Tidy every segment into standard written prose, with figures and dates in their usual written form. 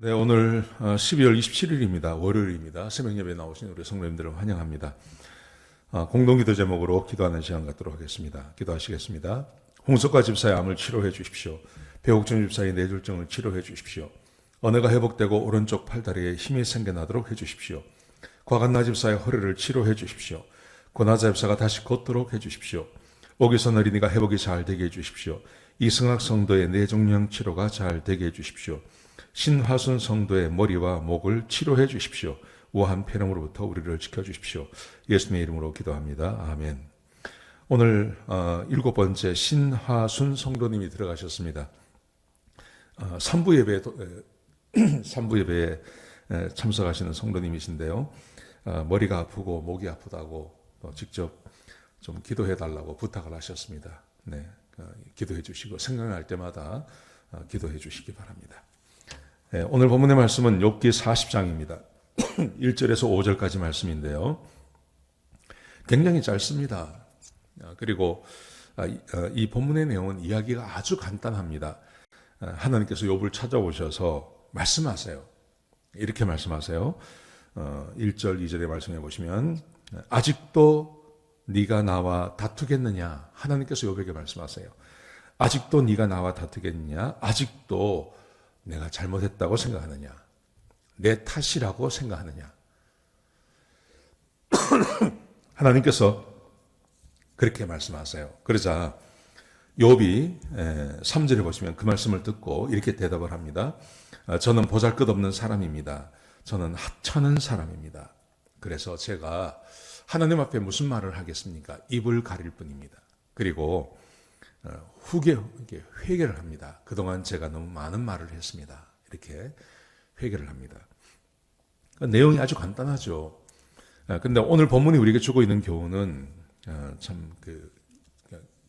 네, 오늘 12월 27일입니다. 월요일입니다. 새벽 예배 나오신 우리 성도님들을 환영합니다. 공동기도 제목으로 기도하는 시간 갖도록 하겠습니다. 기도하시겠습니다. 홍석과 집사의 암을 치료해 주십시오. 배옥정 집사의 뇌졸중을 치료해 주십시오. 언어가 회복되고 오른쪽 팔다리에 힘이 생겨나도록 해 주십시오. 과간나 집사의 허리를 치료해 주십시오. 고나자 집사가 다시 걷도록 해 주십시오. 오기선 어린이가 회복이 잘 되게 해 주십시오. 이승학 성도의 뇌종양 치료가 잘 되게 해 주십시오. 신화순 성도의 머리와 목을 치료해 주십시오. 우한 폐렴으로부터 우리를 지켜주십시오. 예수님의 이름으로 기도합니다. 아멘. 오늘 7번째 신화순 성도님이 들어가셨습니다. 3부 예배에 참석하시는 성도님이신데요. 머리가 아프고 목이 아프다고 직접 좀 기도해 달라고 부탁을 하셨습니다. 네, 기도해 주시고 생각날 때마다 기도해 주시기 바랍니다. 오늘 본문의 말씀은 욥기 40장입니다. 1절에서 5절까지 말씀인데요. 굉장히 짧습니다. 그리고 이 본문의 내용은 이야기가 아주 간단합니다. 하나님께서 욥을 찾아오셔서 말씀하세요. 이렇게 말씀하세요. 1절, 2절에 말씀해 보시면 아직도 네가 나와 다투겠느냐? 하나님께서 욥에게 말씀하세요. 아직도 네가 나와 다투겠느냐? 아직도 내가 잘못했다고 생각하느냐? 내 탓이라고 생각하느냐? 하나님께서 그렇게 말씀하세요. 그러자 욥이 3절에 보시면 그 말씀을 듣고 이렇게 대답을 합니다. 저는 보잘것없는 사람입니다. 저는 하찮은 사람입니다. 그래서 제가 하나님 앞에 무슨 말을 하겠습니까? 입을 가릴 뿐입니다. 그리고 후에 회개를 합니다. 그동안 제가 너무 많은 말을 했습니다. 이렇게 회개를 합니다. 내용이 아주 간단하죠. 근데 오늘 본문이 우리에게 주고 있는 교훈은 참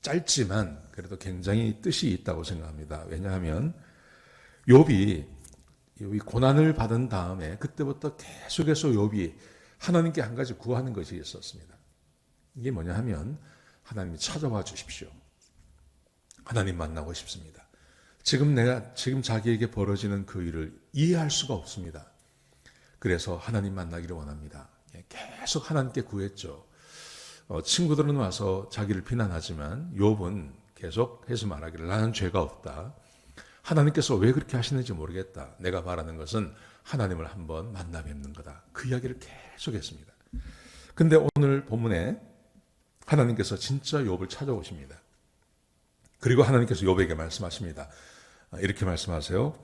짧지만 그래도 굉장히 뜻이 있다고 생각합니다. 왜냐하면 욥이 고난을 받은 다음에 그때부터 계속해서 욥이 하나님께 한 가지 구하는 것이 있었습니다. 이게 뭐냐 하면 하나님이 찾아와 주십시오. 하나님 만나고 싶습니다. 지금 자기에게 벌어지는 그 일을 이해할 수가 없습니다. 그래서 하나님 만나기를 원합니다. 계속 하나님께 구했죠. 친구들은 와서 자기를 비난하지만 욥은 계속해서 말하기를 나는 죄가 없다. 하나님께서 왜 그렇게 하시는지 모르겠다. 내가 바라는 것은 하나님을 한번 만나 뵙는 거다. 그 이야기를 계속했습니다. 근데 오늘 본문에 하나님께서 진짜 욥을 찾아오십니다. 그리고 하나님께서 욥에게 말씀하십니다. 이렇게 말씀하세요.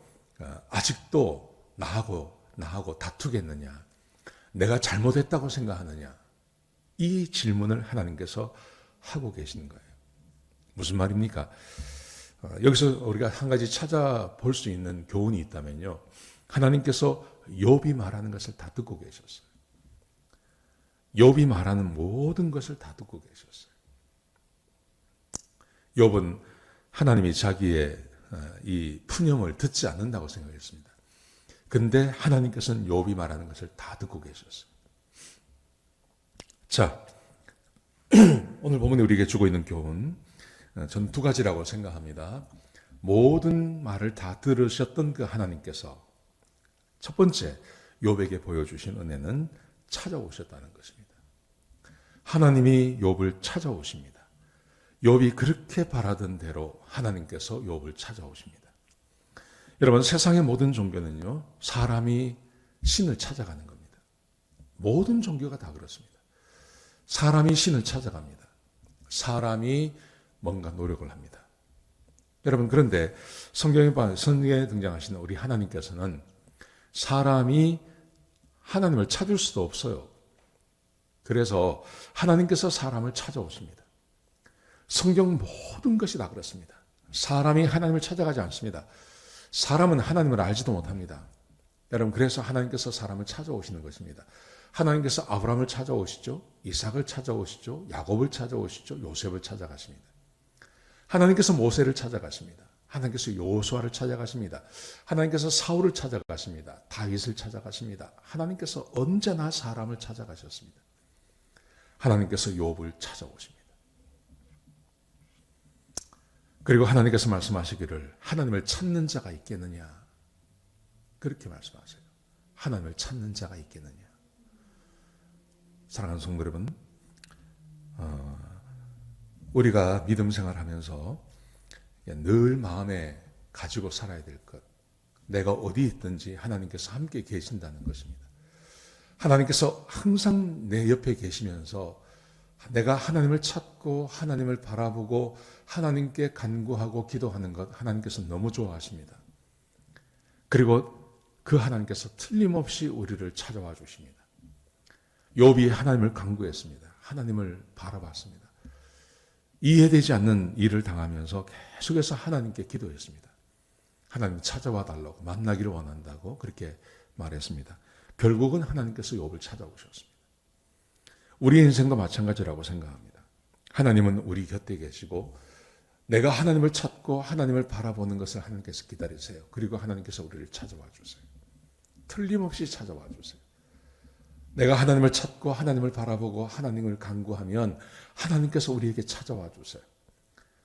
아직도 나하고 다투겠느냐? 내가 잘못했다고 생각하느냐? 이 질문을 하나님께서 하고 계시는 거예요. 무슨 말입니까? 여기서 우리가 한 가지 찾아볼 수 있는 교훈이 있다면요. 하나님께서 욥이 말하는 것을 다 듣고 계셨어요. 욥이 말하는 모든 것을 다 듣고 계셨어요. 욥은 하나님이 자기의 이 푸념을 듣지 않는다고 생각했습니다. 근데 하나님께서는 욥이 말하는 것을 다 듣고 계셨어요. 자, 오늘 본문이 우리에게 주고 있는 교훈, 저는 두 가지라고 생각합니다. 모든 말을 다 들으셨던 그 하나님께서 첫 번째 욥에게 보여주신 은혜는 찾아오셨다는 것입니다. 하나님이 욥을 찾아오십니다. 욥이 그렇게 바라던 대로 하나님께서 욥을 찾아오십니다. 여러분, 세상의 모든 종교는요, 사람이 신을 찾아가는 겁니다. 모든 종교가 다 그렇습니다. 사람이 신을 찾아갑니다. 사람이 뭔가 노력을 합니다. 여러분, 그런데 성경에 등장하시는 우리 하나님께서는 사람이 하나님을 찾을 수도 없어요. 그래서 하나님께서 사람을 찾아오십니다. 성경 모든 것이 다 그렇습니다. 사람이 하나님을 찾아가지 않습니다. 사람은 하나님을 알지도 못합니다. 여러분, 그래서 하나님께서 사람을 찾아오시는 것입니다. 하나님께서 아브라함을 찾아오시죠. 이삭을 찾아오시죠. 야곱을 찾아오시죠. 요셉을 찾아가십니다. 하나님께서 모세를 찾아가십니다. 하나님께서 여호수아를 찾아가십니다. 하나님께서 사울을 찾아가십니다. 다윗을 찾아가십니다. 하나님께서 언제나 사람을 찾아가셨습니다. 하나님께서 욥을 찾아오십니다. 그리고 하나님께서 말씀하시기를 하나님을 찾는 자가 있겠느냐? 그렇게 말씀하세요. 하나님을 찾는 자가 있겠느냐. 사랑하는 성도 여러분, 우리가 믿음 생활하면서 늘 마음에 가지고 살아야 될 것, 내가 어디 있든지 하나님께서 함께 계신다는 것입니다. 하나님께서 항상 내 옆에 계시면서 내가 하나님을 찾고 하나님을 바라보고 하나님께 간구하고 기도하는 것, 하나님께서 너무 좋아하십니다. 그리고 그 하나님께서 틀림없이 우리를 찾아와 주십니다. 욥이 하나님을 간구했습니다. 하나님을 바라봤습니다. 이해되지 않는 일을 당하면서 계속해서 하나님께 기도했습니다. 하나님 찾아와 달라고, 만나기를 원한다고 그렇게 말했습니다. 결국은 하나님께서 욥을 찾아오셨습니다. 우리 인생도 마찬가지라고 생각합니다. 하나님은 우리 곁에 계시고 내가 하나님을 찾고 하나님을 바라보는 것을 하나님께서 기다리세요. 그리고 하나님께서 우리를 찾아와 주세요. 틀림없이 찾아와 주세요. 내가 하나님을 찾고 하나님을 바라보고 하나님을 간구하면 하나님께서 우리에게 찾아와 주세요.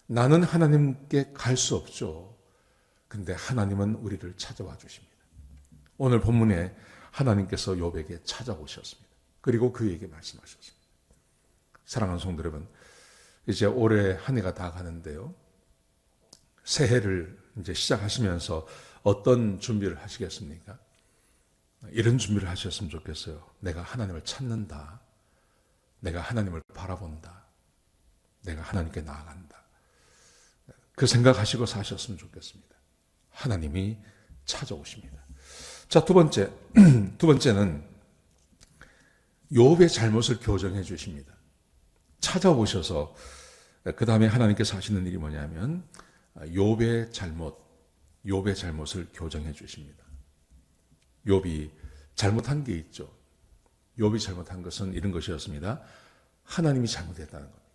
나는 하나님께 갈 수 없죠. 근데 하나님은 우리를 찾아와 주십니다. 오늘 본문에 하나님께서 욥에게 찾아오셨습니다. 그리고 그에게 말씀하셨습니다. 사랑하는 성도 여러분, 이제 올해 한 해가 다 가는데요. 새해를 이제 시작하시면서 어떤 준비를 하시겠습니까? 이런 준비를 하셨으면 좋겠어요. 내가 하나님을 찾는다. 내가 하나님을 바라본다. 내가 하나님께 나아간다. 그 생각하시고 사셨으면 좋겠습니다. 하나님이 찾아오십니다. 자, 두 번째는 욥의 잘못을 교정해 주십니다. 찾아오셔서 그 다음에 하나님께서 하시는 일이 뭐냐면 욥의 잘못을 교정해 주십니다. 욥이 잘못한 게 있죠. 욥이 잘못한 것은 이런 것이었습니다. 하나님이 잘못했다는 겁니다.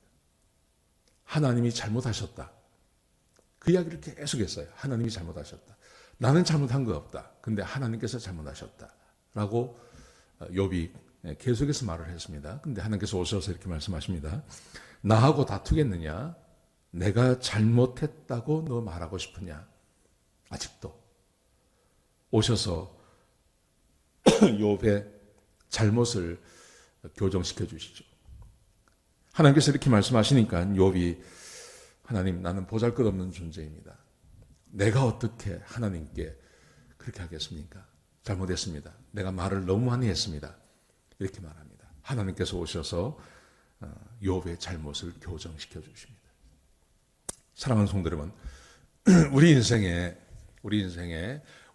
하나님이 잘못하셨다. 그 이야기를 계속했어요. 하나님이 잘못하셨다. 나는 잘못한 거 없다. 근데 하나님께서 잘못하셨다. 라고 욥이 계속해서 말을 했습니다. 근데 하나님께서 오셔서 이렇게 말씀하십니다. 나하고 다투겠느냐? 내가 잘못했다고 너 말하고 싶으냐? 아직도 오셔서 욥의 잘못을 교정시켜 주시죠. 하나님께서 이렇게 말씀하시니까 욥이 하나님, 나는 보잘것없는 존재입니다. 내가 어떻게 하나님께 그렇게 하겠습니까? 잘못했습니다. 내가 말을 너무 많이 했습니다. 이렇게 말합니다. 하나님께서 오셔서 욥의 잘못을 교정시켜 주십니다. 사랑하는 성도 여러분, 우리 인생에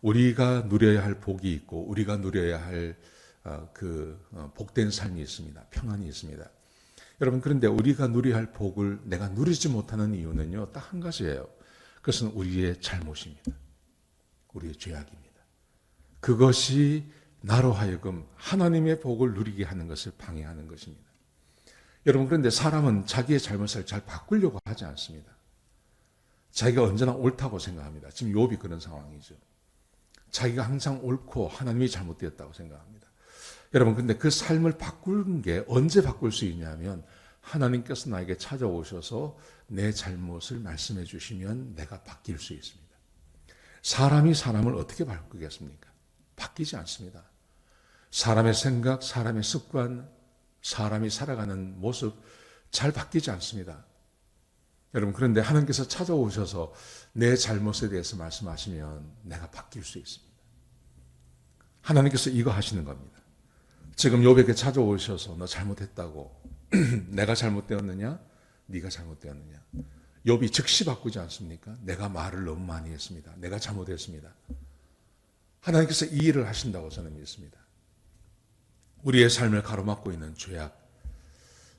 우리가 누려야 할 복이 있고 우리가 누려야 할 복된 삶이 있습니다. 평안이 있습니다. 여러분, 그런데 우리가 누려야 할 복을 내가 누리지 못하는 이유는요, 딱 한 가지예요. 그것은 우리의 잘못입니다. 우리의 죄악입니다. 그것이 나로 하여금 하나님의 복을 누리게 하는 것을 방해하는 것입니다. 여러분, 그런데 사람은 자기의 잘못을 잘 바꾸려고 하지 않습니다. 자기가 언제나 옳다고 생각합니다. 지금 욥이 그런 상황이죠. 자기가 항상 옳고 하나님이 잘못되었다고 생각합니다. 여러분, 근데 그 삶을 바꾸는 게 언제 바꿀 수 있냐면 하나님께서 나에게 찾아오셔서 내 잘못을 말씀해 주시면 내가 바뀔 수 있습니다. 사람이 사람을 어떻게 바꾸겠습니까? 바뀌지 않습니다. 사람의 생각, 사람의 습관, 사람이 살아가는 모습 잘 바뀌지 않습니다. 여러분, 그런데 하나님께서 찾아오셔서 내 잘못에 대해서 말씀하시면 내가 바뀔 수 있습니다. 하나님께서 이거 하시는 겁니다. 지금 욥에게 찾아오셔서 너 잘못했다고 내가 잘못되었느냐? 네가 잘못되었느냐? 욥이 즉시 바꾸지 않습니까? 내가 말을 너무 많이 했습니다. 내가 잘못했습니다. 하나님께서 이 일을 하신다고 저는 믿습니다. 우리의 삶을 가로막고 있는 죄악,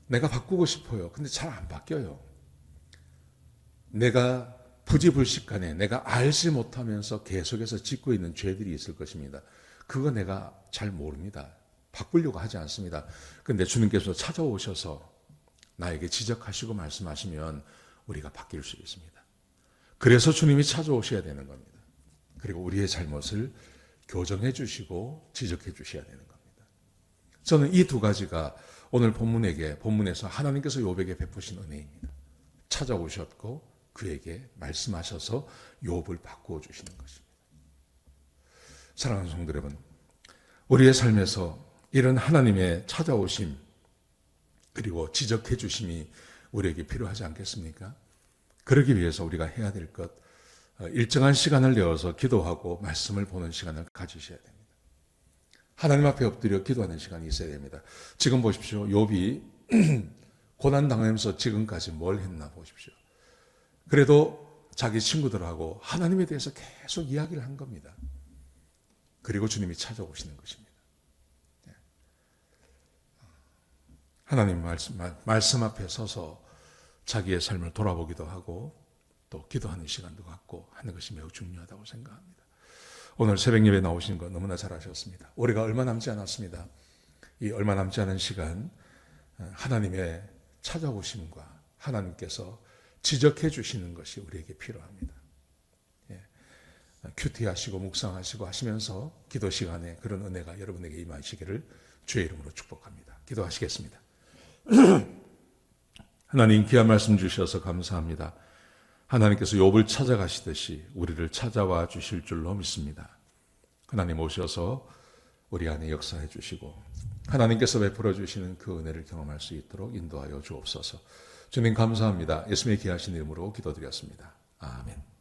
내가 바꾸고 싶어요. 근데 잘 안 바뀌어요. 내가 부지불식간에 내가 알지 못하면서 계속해서 짓고 있는 죄들이 있을 것입니다. 그거 내가 잘 모릅니다. 바꾸려고 하지 않습니다. 그런데 주님께서 찾아오셔서 나에게 지적하시고 말씀하시면 우리가 바뀔 수 있습니다. 그래서 주님이 찾아오셔야 되는 겁니다. 그리고 우리의 잘못을 교정해 주시고 지적해 주셔야 되는 겁니다. 저는 이 두 가지가 오늘 본문에서 하나님께서 욥에게 베푸신 은혜입니다. 찾아오셨고 그에게 말씀하셔서 욥을 바꾸어 주시는 것입니다. 사랑하는 성도 여러분, 우리의 삶에서 이런 하나님의 찾아오심 그리고 지적해 주심이 우리에게 필요하지 않겠습니까? 그러기 위해서 우리가 해야 될 것, 일정한 시간을 내어서 기도하고 말씀을 보는 시간을 가지셔야 됩니다. 하나님 앞에 엎드려 기도하는 시간이 있어야 됩니다. 지금 보십시오. 욥이 고난 당하면서 지금까지 뭘 했나 보십시오. 그래도 자기 친구들하고 하나님에 대해서 계속 이야기를 한 겁니다. 그리고 주님이 찾아오시는 것입니다. 하나님 말씀 앞에 서서 자기의 삶을 돌아보기도 하고 또 기도하는 시간도 갖고 하는 것이 매우 중요하다고 생각합니다. 오늘 새벽 예배 나오신 거 너무나 잘하셨습니다. 올해가 얼마 남지 않았습니다. 이 얼마 남지 않은 시간 하나님의 찾아오심과 하나님께서 지적해 주시는 것이 우리에게 필요합니다. 큐티하시고 묵상하시고 하시면서 기도 시간에 그런 은혜가 여러분에게 임하시기를 주의 이름으로 축복합니다. 기도하시겠습니다. 하나님 귀한 말씀 주셔서 감사합니다. 하나님께서 욥을 찾아가시듯이 우리를 찾아와 주실 줄로 믿습니다. 하나님 오셔서 우리 안에 역사해 주시고 하나님께서 베풀어 주시는 그 은혜를 경험할 수 있도록 인도하여 주옵소서. 주님 감사합니다. 예수님의 귀하신 이름으로 기도드렸습니다. 아멘.